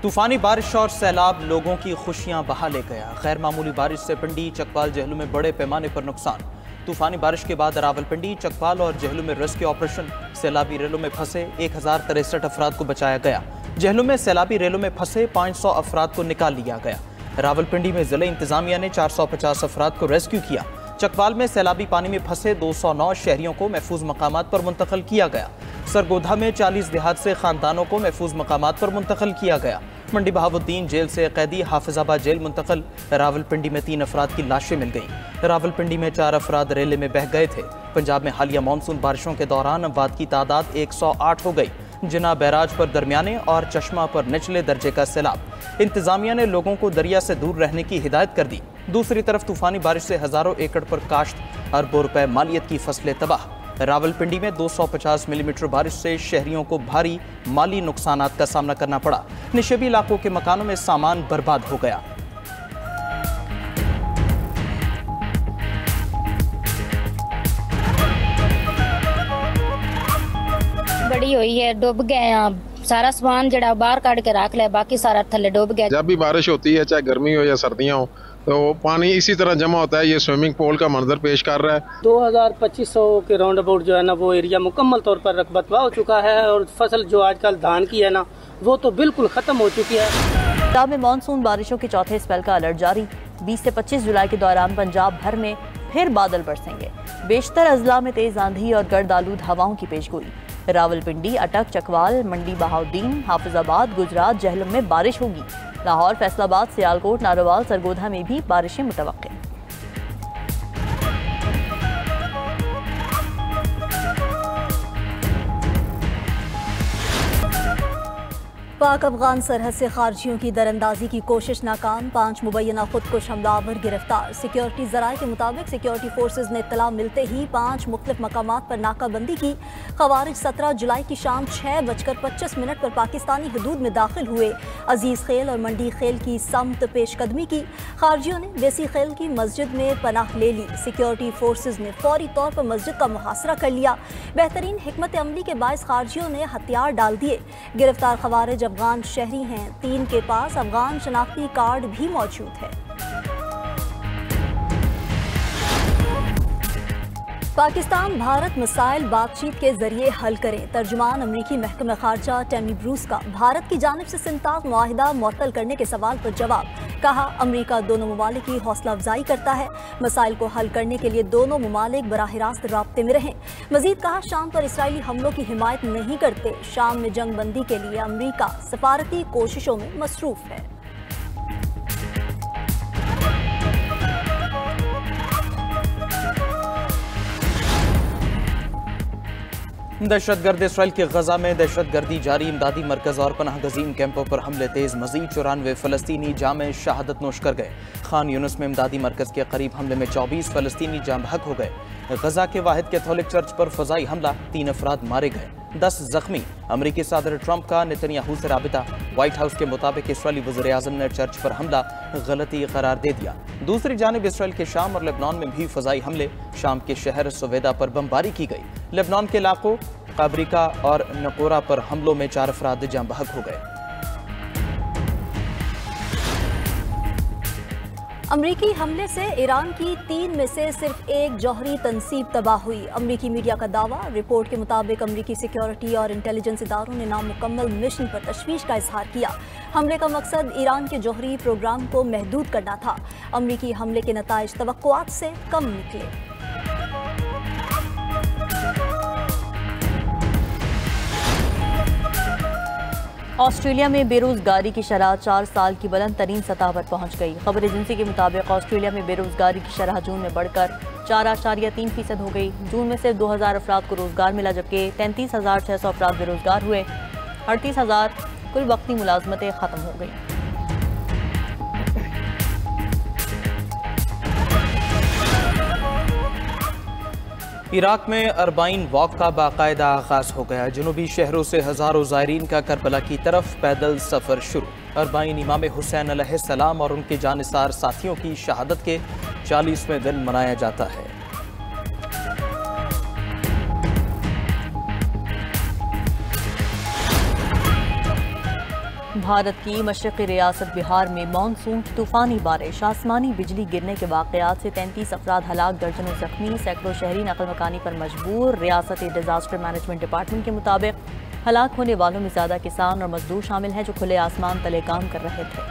तूफानी बारिश और सैलाब लोगों की खुशियां बहा ले गया। गैर मामूली बारिश से पिंडी, चकवाल, जेहलू में बड़े पैमाने पर नुकसान। तूफानी बारिश के बाद रावलपिंडी, चकवाल और जेहलू में रेस्क्यू ऑपरेशन। सैलाबी रेलों में फंसे 1063 अफराद को बचाया गया। जेहलू में सैलाबी रेलों में फंसे 500 अफराद को निकाल लिया गया। रावलपिंडी में जिले इंतजामिया ने 450 अफराद को रेस्क्यू किया। चकवाल में सैलाबी पानी में फंसे 209 शहरियों को महफूज मकामात पर मुंतकिल किया गया। सरगोधा में 40 देहात से खानदानों को महफूज मकामात पर मुंतकिल किया गया। मंडी बहाउद्दीन जेल से कैदी हाफिजाबाद जेल मुंतकिल। रावलपिंडी में 3 अफराद की लाशें मिल गईं। रावलपिंडी में 4 अफराद रेले में बह गए थे। पंजाब में हालिया मानसून बारिशों के दौरान अमवात की तादाद 108 हो गई। जिना बैराज पर दरमियाने और चश्मा पर निचले दर्जे का सैलाब। इंतजामिया ने लोगों को दरिया से दूर रहने की हिदायत कर दी। दूसरी तरफ तूफानी बारिश से हजारों एकड़ पर काश्त, अरबों रुपए मालियत की फसलें तबाह। रावलपिंडी में 250 मिलीमीटर बारिश से शहरियों को भारी माली नुकसानात का सामना करना पड़ा। निशेबी इलाकों के मकानों में सामान बर्बाद हो गया। बड़ी हुई है, डूब गए हैं। सारा सामान जड़ा बाहर काट के रख लिया, बाकी सारा थल्ले डूब गया। जब भी बारिश होती है, चाहे गर्मी हो या सर्दियां हो, तो पानी इसी तरह जमा होता है। ये स्विमिंग पूल का मंजर पेश कर रहा है। 2500 के राउंड अबाउट जो है ना, वो एरिया मुकम्मल तौर पर रकबतवा हो चुका है और फसल जो आजकल धान की है ना, वो तो बिल्कुल खत्म हो चुकी है। पंजाब में मानसून बारिशों के चौथे स्पेल का अलर्ट जारी। 20 से 25 जुलाई के दौरान पंजाब भर में फिर बादल बरसेंगे। बेशतर अजला में तेज आंधी और गर्द आलूद हवाओं की पेशगोई। रावलपिंडी, अटक, चकवाल, मंडी बहाउद्दीन, हाफिजाबाद, गुजरात, जेहलम में बारिश होगी। लाहौर, फैसलाबाद, सियालकोट, नारोवाल, सरगोधा में भी बारिशें मुतवक्के। पाक अफगान सरहद से खारजियों की दरअंदाजी की कोशिश नाकाम। 5 मुबैना खुदकुश हमलावर गिरफ्तार। सिक्योरिटी जराये के मुताबिक सिक्योरिटी फोर्सेज ने इत्तला मिलते ही 5 मुख्तलिफ मकामात पर नाकाबंदी की। खवारिज 17 जुलाई की शाम 6:25 पर पाकिस्तानी हदूद में दाखिल हुए। अजीज खेल और मंडी खेल की समत पेशकदमी की। खारजियों ने बेसी खेल की मस्जिद में पनाह ले ली। सिक्योरिटी फोर्सेज ने फौरी तौर पर मस्जिद का मुहासरा कर लिया। बेहतरीन हिकमत अमली के बायस खारजियों ने हथियार डाल दिए। गिरफ्तार खवारिज अफगान शहरी हैं। 3 के पास अफगान शनाख्ती कार्ड भी मौजूद है। पाकिस्तान भारत मसाइल बातचीत के जरिए हल करें। तर्जुमान अमरीकी महकमा खारजा टैमी ब्रूस का भारत की जानिब से सिंताक मुआहिदा मुअत्तल करने के सवाल पर जवाब। कहा, अमरीका दोनों ममालिक की हौसला अफजाई करता है। मसाइल को हल करने के लिए दोनों ममालिक बराह रास्त राब्ते में रहें। मजीद कहा, शाम पर इसराइली हमलों की हिमायत नहीं करते। शाम में जंग बंदी के लिए अमरीका सफारती कोशिशों में मसरूफ है। दहशतगर्द इसराइल के गजा में दहशतगर्दी जारी। इमदादी मरकज और पनाह गजीन कैंपों पर हमले तेज। मजीद 94 फलस्तीनी जामे शहादत नोश कर गए। खान यूनुस में इमदादी मरकज के करीब हमले में 24 फलस्तीनी जाम बहक हो गए। गजा के वाहिद कैथोलिक चर्च पर फजाई हमला, 3 अफराद मारे गए, 10 जख्मी। अमरीकी सदर ट्रंप का नेतन्याहू से राबिता। व्हाइट हाउस के मुताबिक इसराइली वज़ीर आज़म ने चर्च पर हमला गलती करार दे दिया। दूसरी जानिब इसराइल के शाम और लेबनान में भी फजाई हमले। शाम के शहर सवेदा पर बमबारी की गई। लेबनान के इलाकों काबरिका और नकोरा पर हमलों में 4 अफराद जाम बहक हो गए। अमरीकी हमले से ईरान की 3 में से सिर्फ एक जौहरी तनसीब तबाह हुई। अमरीकी मीडिया का दावा। रिपोर्ट के मुताबिक अमरीकी सिक्योरिटी और इंटेलिजेंस इदारों ने नामुकम्मल मिशन पर तशवीश का इजहार किया। हमले का मकसद ईरान के जौहरी प्रोग्राम को महदूद करना था। अमरीकी हमले के नताइज तवक्कुआत से कम निकले। ऑस्ट्रेलिया में बेरोजगारी की शरह 4 साल की बुलंद तरीन सतह पर पहुंच गई। खबर एजेंसी के मुताबिक ऑस्ट्रेलिया में बेरोजगारी की शरह जून में बढ़कर 4.3% हो गई। जून में सिर्फ 2000 अफराद को रोजगार मिला, जबकि 33,600 अफराद बेरोजगार हुए। 38,000 कुल वक्ती मुलाजमतें खत्म हो गई। इराक में अरबाइन वॉक का बाकायदा आगाज हो गया। जनूबी शहरों से हजारों ज़ायरीन का करबला की तरफ पैदल सफर शुरू। अरबाइन इमाम हुसैन अलैहिस्सलाम और उनके जानिसार साथियों की शहादत के 40वें दिन मनाया जाता है। भारत की मशरक़ी रियासत बिहार में मानसून की तूफानी बारिश, आसमानी बिजली गिरने के वाक़यात से 33 अफराद हलाक, दर्जनों जख्मी, सैकड़ों शहरी नकल मकानी पर मजबूर। रियासती डिजास्टर मैनेजमेंट डिपार्टमेंट के मुताबिक हलाक होने वालों में ज़्यादा किसान और मजदूर शामिल हैं जो खुले आसमान तले काम कर रहे थे।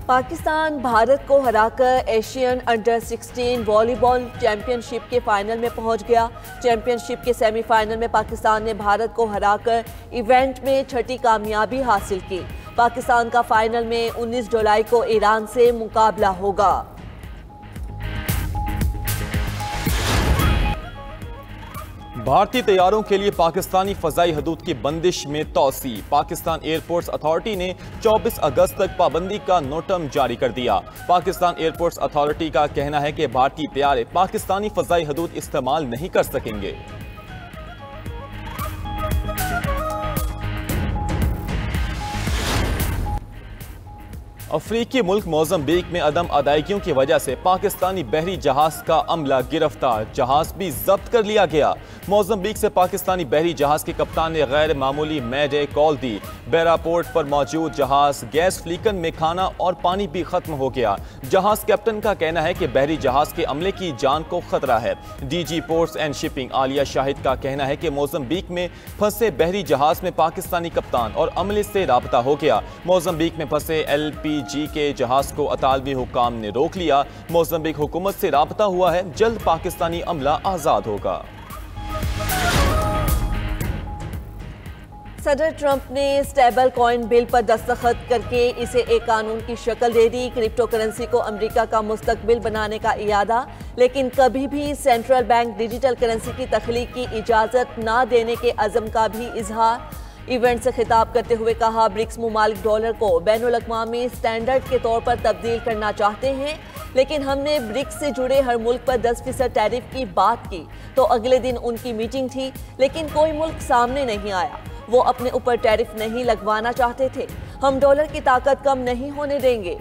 पाकिस्तान भारत को हराकर एशियन अंडर 16 वॉलीबॉल चैंपियनशिप के फाइनल में पहुंच गया। चैंपियनशिप के सेमीफाइनल में पाकिस्तान ने भारत को हराकर इवेंट में छठी कामयाबी हासिल की। पाकिस्तान का फाइनल में 19 जुलाई को ईरान से मुकाबला होगा। भारतीय तैयारों के लिए पाकिस्तानी फजाई हदूद की बंदिश में तोसी। पाकिस्तान एयरपोर्ट्स अथॉरिटी ने 24 अगस्त तक पाबंदी का नोटम जारी कर दिया। पाकिस्तान एयरपोर्ट्स अथॉरिटी का कहना है कि भारतीय तैयारे पाकिस्तानी फजाई हदूद इस्तेमाल नहीं कर सकेंगे। अफ्रीकी मुल्क मोज़म्बिक में अदम अदायगियों की वजह से पाकिस्तानी बहरी जहाज का अमला गिरफ्तार, जहाज भी जब्त कर लिया गया। मोज़म्बिक से पाकिस्तानी बहरी जहाज के कप्तान ने गैर मामूली मैडे कॉल दी। बेरा पोर्ट पर मौजूद जहाज गैस फ्लीकन में खाना और पानी भी खत्म हो गया। जहाज कैप्टन का कहना है कि बहरी जहाज के अमले की जान को खतरा है। DG ports and shipping Alia Shahid का कहना है कि मोज़म्बिक में फंसे बहरी जहाज में पाकिस्तानी कप्तान और अमले से राबता हो गया। मोज़म्बिक में फंसे LPG के जहाज को अतालवी हुकाम ने रोक लिया। मोज़म्बिक हुकूमत से राबता हुआ है, जल्द पाकिस्तानी अमला आजाद होगा। सदर ट्रंप ने स्टेबल कॉइन बिल पर दस्तखत करके इसे एक कानून की शक्ल दे दी। क्रिप्टो करेंसी को अमेरिका का मुस्तकबिल बनाने का इरादा, लेकिन कभी भी सेंट्रल बैंक डिजिटल करेंसी की तख्लीक की इजाज़त ना देने के अज़म का भी इजहार। इवेंट से खिताब करते हुए कहा, ब्रिक्स मुमालिक डॉलर को बैनुल अक़वामी स्टैंडर्ड के तौर पर तब्दील करना चाहते हैं, लेकिन हमने ब्रिक्स से जुड़े हर मुल्क पर 10% टैरिफ की बात की तो अगले दिन उनकी मीटिंग थी, लेकिन कोई मुल्क सामने नहीं आया। वो अपने ऊपर टैरिफ नहीं लगवाना चाहते थे। हम डॉलर की ताकत कम नहीं होने देंगे।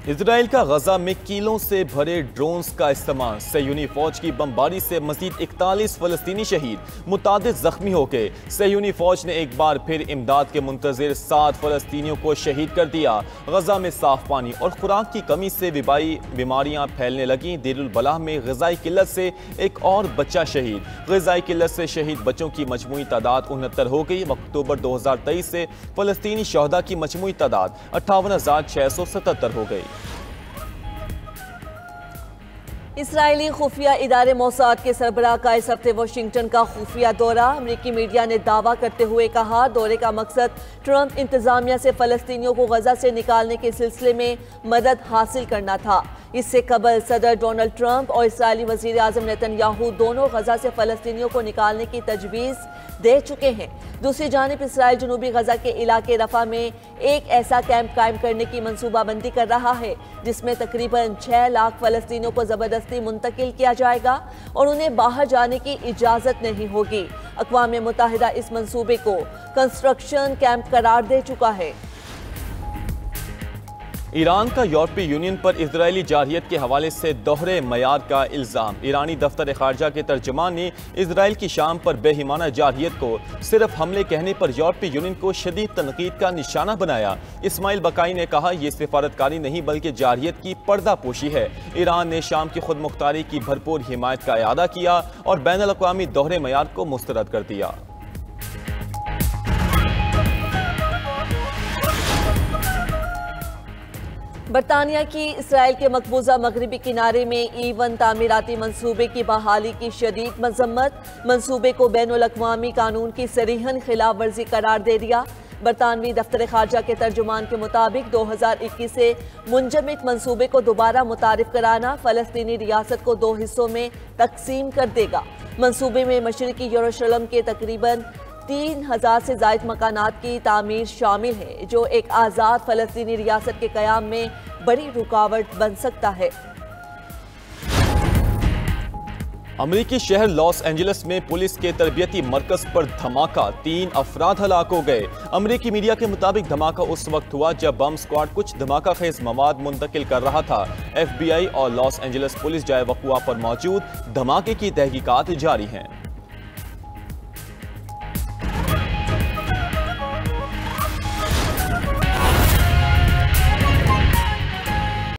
इजराइल का गजा में कीलों से भरे ड्रोन्स का इस्तेमाल, सहयूनी फौज की बमबारी से मजीद 41 फलस्तीनी शहीद, मुतादिद जख्मी हो गए। सहयूनी फौज ने एक बार फिर इमदाद के मुंतजिर 7 फलस्तीनियों को शहीद कर दिया। गजा में साफ पानी और खुराक की कमी से वबाई बीमारियां फैलने लगी। देरुल बलाह में ग़िज़ाई किल्लत से एक और बच्चा शहीद। ग़िज़ाई किल्लत से शहीद बच्चों की मजमूई तादाद 69 हो गई। अक्टूबर 2023 से फलस्तीनी शहदा की मजमूई तादाद 58,677 हो गई। इसराइली खुफिया इदारे मोसाद के सरबराह का इस हफ्ते वाशिंगटन का खुफिया दौरा। अमरीकी मीडिया ने दावा करते हुए कहा, दौरे का मकसद ट्रंप इंतजामिया से फ़लस्तीनियों को गजा से निकालने के सिलसिले में मदद हासिल करना था। इससे कबल सदर डोनाल्ड ट्रंप और इसराइली वज़ीर आज़म नेतन्याहू दोनों गजा से फ़लस्तीनियों को निकालने की तजवीज़ दे चुके हैं। दूसरी जानिब इसराइल जनूबी गजा के इलाके रफा में एक ऐसा कैंप कायम करने की मनसूबाबंदी कर रहा है जिसमें तकरीबन 6 लाख फ़लस्तीनियों को ज़बरदस्ती मुंतकिल किया जाएगा और उन्हें बाहर जाने की इजाज़त नहीं होगी। अक़वाम मुत्तहिदा इस मंसूबे को कंस्ट्रक्शन कैंप करार दे चुका है। ईरान का यूरोपीय यूनियन पर इजरायली जारहियत के हवाले से दोहरे मयार का इल्ज़ाम। ईरानी दफ्तर खारजा के तर्जुमान ने इजराइल की शाम पर बेहिमाना जारहियत को सिर्फ हमले कहने पर यूरोपीय यूनियन को शदीद तनकीद का निशाना बनाया। इस्माइल बकाई ने कहा, यह सिफारतकारी नहीं बल्कि जारहियत की पर्दापोशी है। ईरान ने शाम की खुद मुख्तारी की भरपूर हिमायत का इरादा किया और बैनुल अक़वामी दोहरे मयार को मुस्तरद कर दिया। बरतानिया की इसराइल के मकबूजा मगरबी किनारे में E1 तामीराती मंसूबे की बहाली की शदीद मजम्मत। मंसूबे को बैनुल अक़वामी कानून की सरीहन खिलाफ वर्जी करार दे दिया। बरतानवी दफ्तर खारजा के तर्जुमान के मुताबिक 2021 से मुंजमद मंसूबे को दोबारा मुतारिफ कराना फ़लस्तीनी रियासत को 2 हिस्सों में तकसीम कर देगा। मंसूबे में मशरिकी यरूशलेम के तकरीबन 3000 से ज़ायद मकानात की तामीर शामिल है, जो एक आज़ाद फ़लस्तीनी रियासत के क़याम में बड़ी रुकावट बन सकता है। अमेरिकी शहर लॉस एंजलिस में पुलिस के तरबियती मरकज पर धमाका, 3 अफराद हलाक हो गए। अमेरिकी मीडिया के मुताबिक धमाका उस वक्त हुआ जब बम स्क्वाड कुछ धमाका खेज मवाद मुंतकिल कर रहा था। FBI और लॉस एंजलिस पुलिस जाए वक़ुआ पर मौजूद, धमाके की तहकीकात जारी हैं।